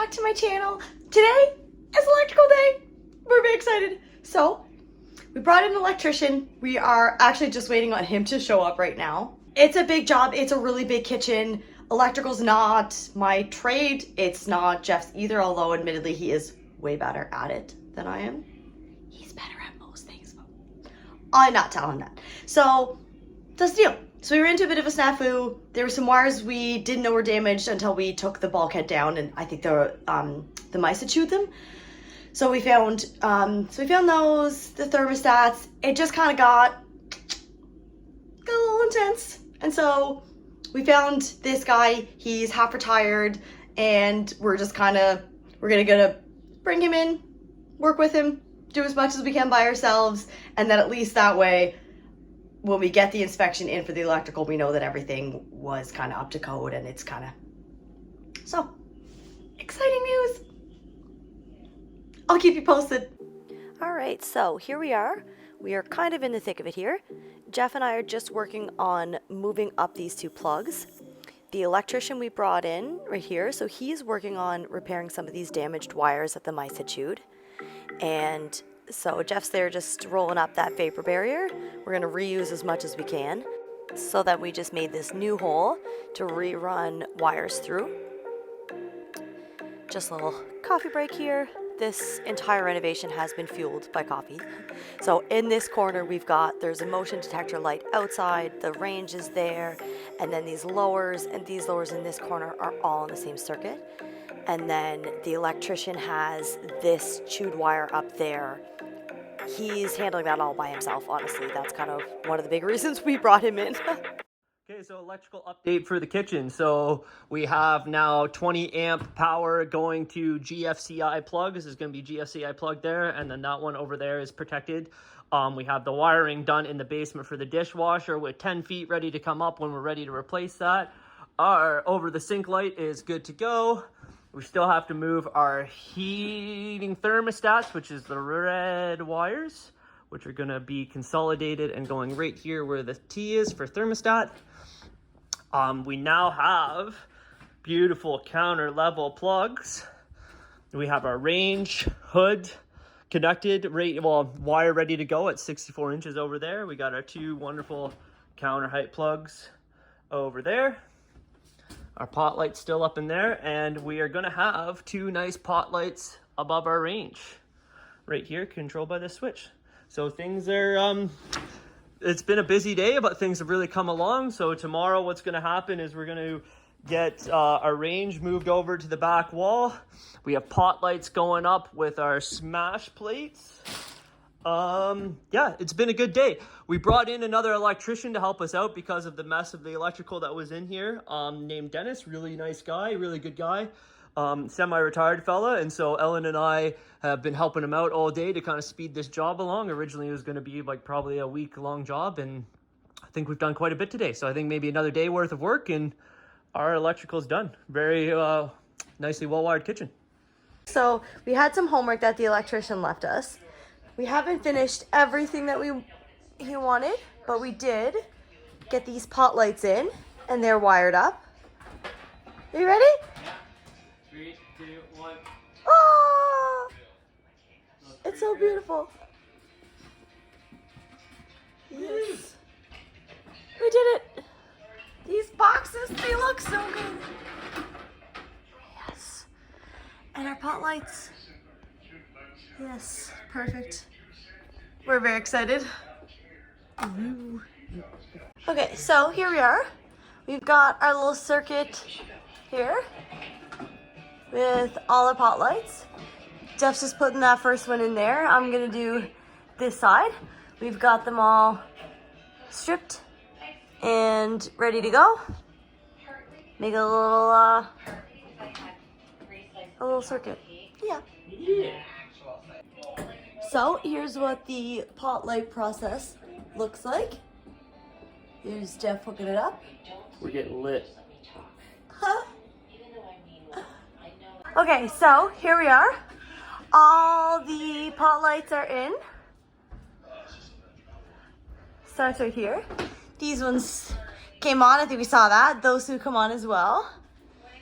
back to my channel. Today is electrical day. We're very excited. So we brought in an electrician. We are actually just waiting on him to show up right now. It's a big job. It's a really big kitchen. Electrical's not my trade. It's not Jeff's either, although admittedly he is way better at it than I am. He's better at most things. I'm not telling that. So that's the deal. So we ran into a bit of a snafu. There were some wires we didn't know were damaged until we took the bulkhead down, and I think the mice had chewed them. So we found those, the thermostats. It just kind of got a little intense, and so we found this guy. He's half retired, and we're gonna bring him in, work with him, do as much as we can by ourselves, and then at least that way, when we get the inspection in for the electrical, we know that everything was kind of up to code, and it's kind of, so, exciting news. I'll keep you posted. All right, so here we are. We are kind of in the thick of it here. Jeff and I are just working on moving up these two plugs. The electrician we brought in right here, so he's working on repairing some of these damaged wires that the mice had chewed. And so Jeff's there just rolling up that vapor barrier. We're gonna reuse as much as we can, so that we just made this new hole to rerun wires through. Just a little coffee break here. This entire renovation has been fueled by coffee. So in this corner there's a motion detector light outside, the range is there, and then these lowers and these lowers in this corner are all on the same circuit. And then the electrician has this chewed wire up there. He's handling that all by himself, honestly. That's kind of one of the big reasons we brought him in. Okay, so electrical update for the kitchen. So we have now 20 amp power going to GFCI plug. This is going to be GFCI plug there, and then that one over there is protected. We have the wiring done in the basement for the dishwasher with 10 feet ready to come up when we're ready to replace that. Our over the sink light is good to go. We still have to move our heating thermostats, which is the red wires, which are going to be consolidated and going right here where the T is for thermostat. We now have beautiful counter level plugs. We have our range hood connected, wire ready to go at 64 inches over there. We got our two wonderful counter height plugs over there. Our pot light's still up in there, and we are gonna have two nice pot lights above our range right here, controlled by this switch. So things are, it's been a busy day, but things have really come along. So tomorrow what's gonna happen is we're gonna get our range moved over to the back wall. We have pot lights going up with our smash plates. Yeah, it's been a good day. We brought in another electrician to help us out because of the mess of the electrical that was in here, named Dennis. Really nice guy, really good guy, semi-retired fella. And so Ellen and I have been helping him out all day to kind of speed this job along. Originally it was going to be like probably a week-long job, and I think we've done quite a bit today. So I think maybe another day worth of work and our electrical's done. Very nicely well-wired kitchen. So we had some homework that the electrician left us. We haven't finished everything that he wanted, but we did get these pot lights in, and they're wired up. Are you ready? 3, 2, 1. Oh! It's so beautiful. Yes. We did it. These boxes, they look so good. Yes. And our pot lights. Yes, perfect. We're very excited. Ooh. Okay, so here we are. We've got our little circuit here with all our pot lights. Jeff's just putting that first one in there. I'm gonna do this side. We've got them all stripped and ready to go. Make a little circuit. Yeah. So here's what the pot light process looks like. Here's Jeff hooking it up. We're getting lit. Huh? Okay, so here we are. All the pot lights are in. Starts right here. These ones came on, I think we saw that. Those two come on as well.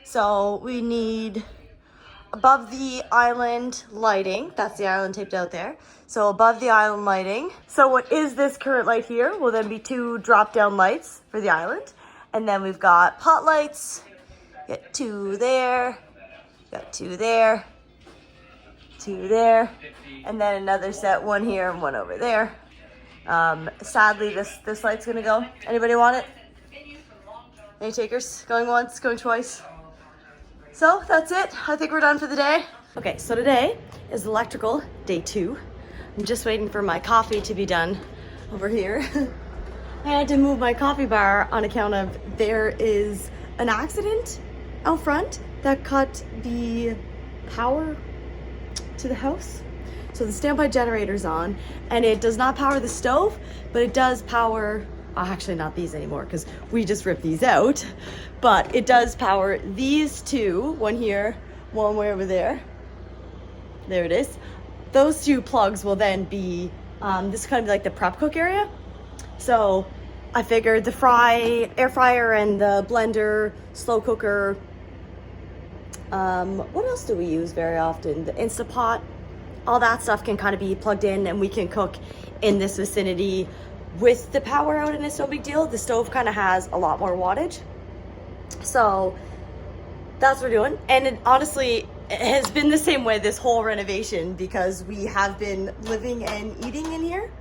So we need above the island lighting, that's the island taped out there. So above the island lighting, so what is this current light here will then be 2 drop down lights for the island. And then we've got pot lights, got 2 there, got 2 there, 2 there, and then another set, 1 here and 1 over there. Sadly, this light's gonna go. Anybody want it? Any takers? Going once, going twice? So that's it. I think we're done for the day. Okay, so today is electrical day 2. I'm just waiting for my coffee to be done over here. I had to move my coffee bar on account of there is an accident out front that cut the power to the house. So the standby generator's on and it does not power the stove, but it does power, actually not these anymore because we just ripped these out, but it does power these 2, 1 here, 1 way over there. There it is. Those 2 plugs will then be, this is kind of like the prep cook area. So I figured the air fryer and the blender, slow cooker, what else do we use very often? The Instapot, all that stuff can kind of be plugged in and we can cook in this vicinity with the power out and it's no big deal. The stove kind of has a lot more wattage. So that's what we're doing. And it honestly has been the same way this whole renovation because we have been living and eating in here.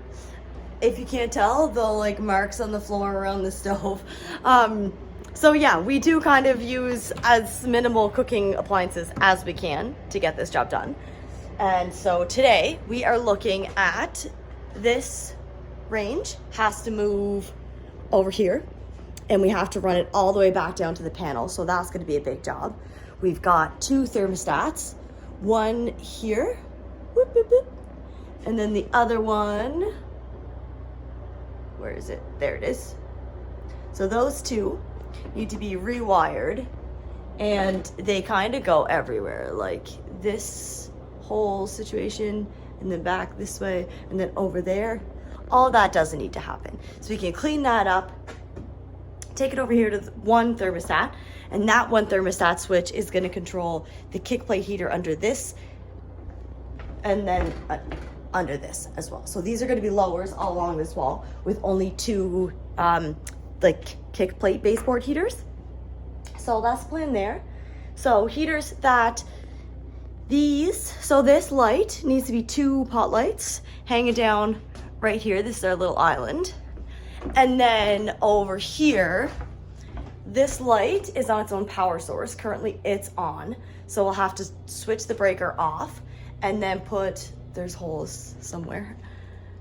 If you can't tell, the like marks on the floor around the stove. So yeah, we do kind of use as minimal cooking appliances as we can to get this job done. And so today we are looking at this range has to move over here and we have to run it all the way back down to the panel. So that's going to be a big job. We've got 2 thermostats, 1 here, whoop, whoop, whoop, and then the other one, where is it? There it is. So those 2 need to be rewired and they kind of go everywhere, like this whole situation and then back this way and then over there. All that doesn't need to happen. So we can clean that up, take it over here to 1 thermostat, and that 1 thermostat switch is going to control the kick plate heater under this and then under this as well. So these are going to be lowers all along this wall with only 2 like kick plate baseboard heaters. So that's the plan there. So heaters that so this light needs to be 2 pot lights hanging down right here. This is our little island. And then over here, this light is on its own power source. Currently it's on. So we'll have to switch the breaker off and then there's holes somewhere.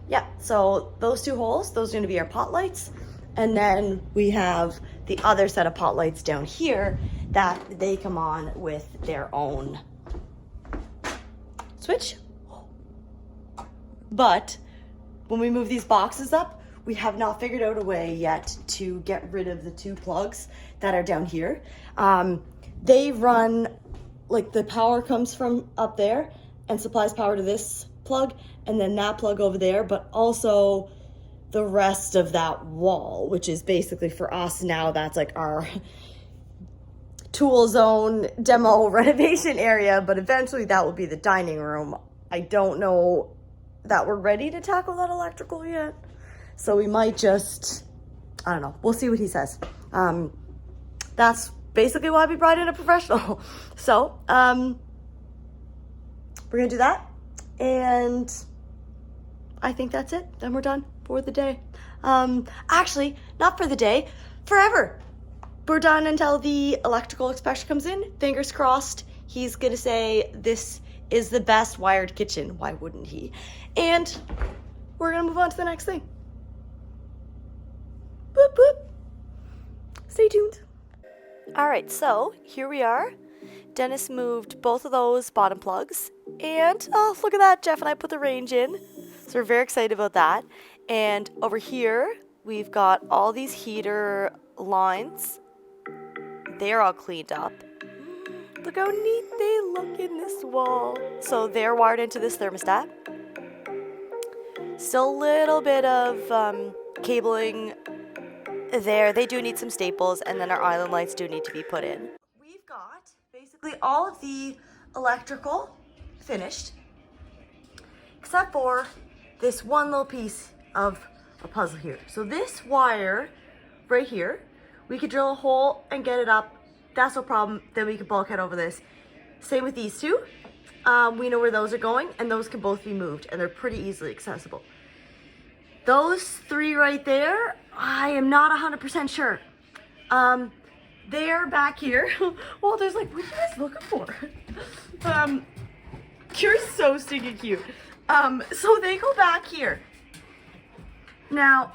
Yeah, so those 2 holes, those are gonna be our pot lights. And then we have the other set of pot lights down here that they come on with their own switch. But when we move these boxes up, we have not figured out a way yet to get rid of the 2 plugs that are down here. They run, like the power comes from up there and supplies power to this plug and then that plug over there, but also the rest of that wall, which is basically for us now, that's like our tool zone demo renovation area, but eventually that will be the dining room. I don't know that we're ready to tackle that electrical yet. So we might just, I don't know, we'll see what he says. That's basically why we brought in a professional. So we're gonna do that. And I think that's it. Then we're done for the day. Actually, not for the day, forever. We're done until the electrical inspection comes in. Fingers crossed, he's gonna say this is the best wired kitchen. Why wouldn't he? And we're gonna move on to the next thing. Boop, boop. Stay tuned. All right, so here we are. Dennis moved both of those bottom plugs. And, oh, look at that, Jeff and I put the range in. So we're very excited about that. And over here, we've got all these heater lines. They're all cleaned up. Look how neat they look in this wall. So they're wired into this thermostat. Still a little bit of cabling there. They do need some staples, and then our island lights do need to be put in. We've got basically all of the electrical finished, except for this one little piece of a puzzle here. So this wire right here, we could drill a hole and get it up. That's no problem. Then we could bulkhead over this. Same with these two. We know where those are going, and those can both be moved, and they're pretty easily accessible. Those three right there, I am not 100% sure. They're back here. Walter's like, what are you guys looking for? You're so stinking cute. So they go back here. Now,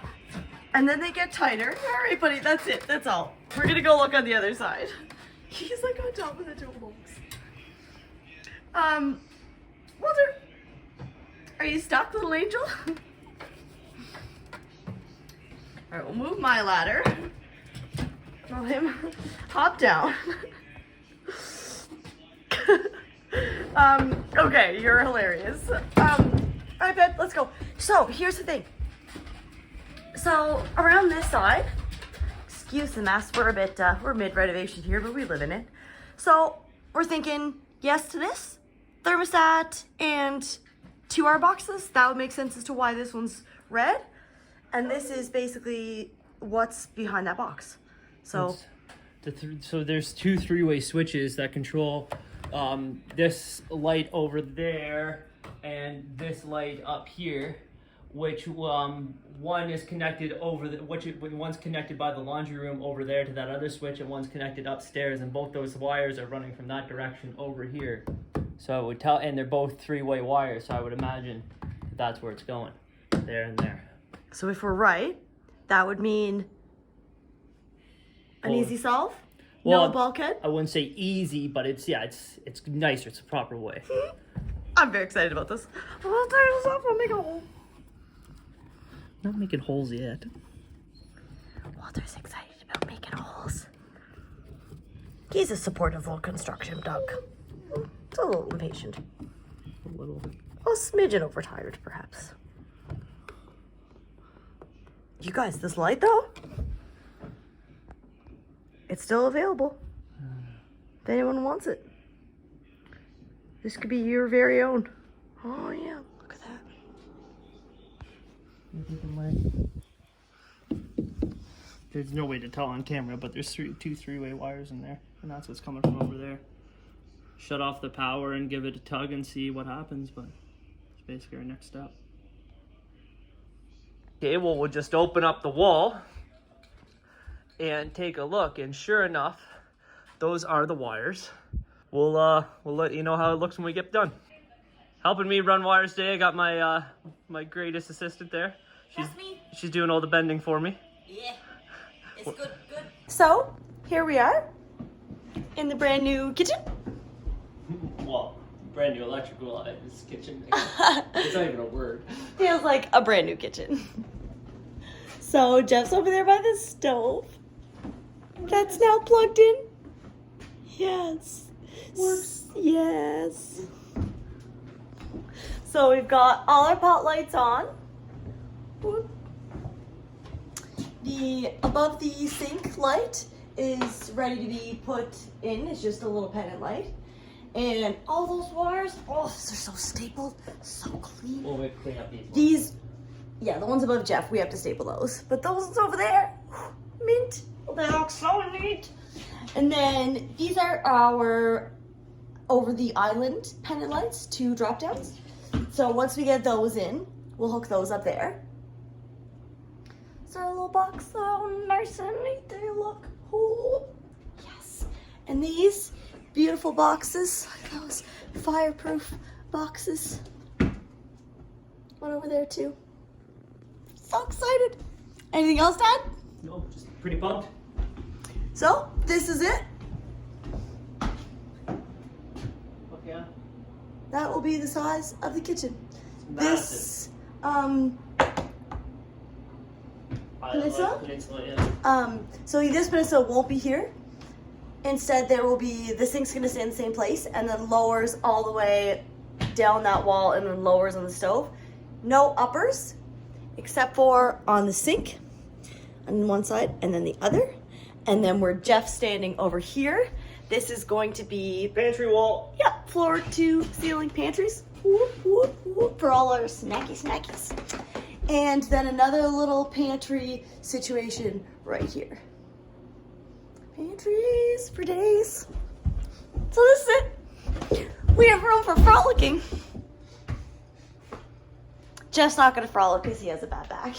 and then they get tighter. All right, buddy, that's it. That's all. We're gonna go look on the other side. He's like on top of the toolbox. Walter, are you stuck, little angel? All right, we'll move my ladder. Tell him, hop down. Okay, you're hilarious. I bet, let's go. So, here's the thing. So, around this side, excuse the mess, we're mid-renovation here, but we live in it. So, we're thinking yes to this, thermostat, and 2R boxes. That would make sense as to why this one's red. And this is basically what's behind that box. So, so there's two three-way switches that control this light over there and this light up here, which one is connected over the one's connected by the laundry room over there to that other switch, and one's connected upstairs, and both those wires are running from that direction over here. So I would tell, and they're both three-way wires, so I would imagine that's where it's going, there and there. so if we're right, that would mean an easy solve? Well, no bulkhead? I wouldn't say easy, but it's nicer. It's a proper way. I'm very excited about this. I'll tear this off. I'll make a hole. Not making holes yet. Walter's excited about making holes. He's a supportive little construction dog. It's a little impatient. A little. A smidgen overtired, perhaps. You guys, this light though? It's still available. If anyone wants it. This could be your very own. Oh yeah, look at that. There's no way to tell on camera, but there's two three-way wires in there, and that's what's coming from over there. Shut off the power and give it a tug and see what happens, but it's basically our next step. Okay, well, we'll just open up the wall and take a look, and sure enough, those are the wires. We'll let you know how it looks when we get done. Helping me run wires today, I got my my greatest assistant there. She's doing all the bending for me. Yeah, it's good. So, here we are in the brand new kitchen. Well, brand new electrical this kitchen. It's not even a word. Feels like a brand new kitchen. So, Jeff's over there by the stove. That's now plugged in. Yes. Works. Yes. So we've got all our pot lights on. The above the sink light is ready to be put in. It's just a little pendant light. And all those wires, oh, they're so stapled, so clean. Well, we clean up These, yeah, the ones above Jeff, we have to staple those. But those ones over there, mint. They look so neat. And then these are our over the island pendant lights, 2 drop downs. So once we get those in, we'll hook those up there. So our little box, so nice and neat they look. Oh, yes. And these beautiful boxes, like those fireproof boxes. One over there too. So excited. Anything else, Dad? No, just pretty pumped. So this is it. Yeah. That will be the size of the kitchen. This peninsula. Yeah. So this peninsula won't be here. Instead, there will be, the sink's gonna stay in the same place and then lowers all the way down that wall and then lowers on the stove. No uppers, except for on the sink on one side and then the other. And then where Jeff's standing over here, this is going to be Pantry wall. yeah, floor to ceiling pantries. Whoop, whoop, whoop, for all our snackies. And then another little pantry situation right here. Pantries for days. So this is it. We have room for frolicking. Jeff's not gonna frolic because he has a bad back.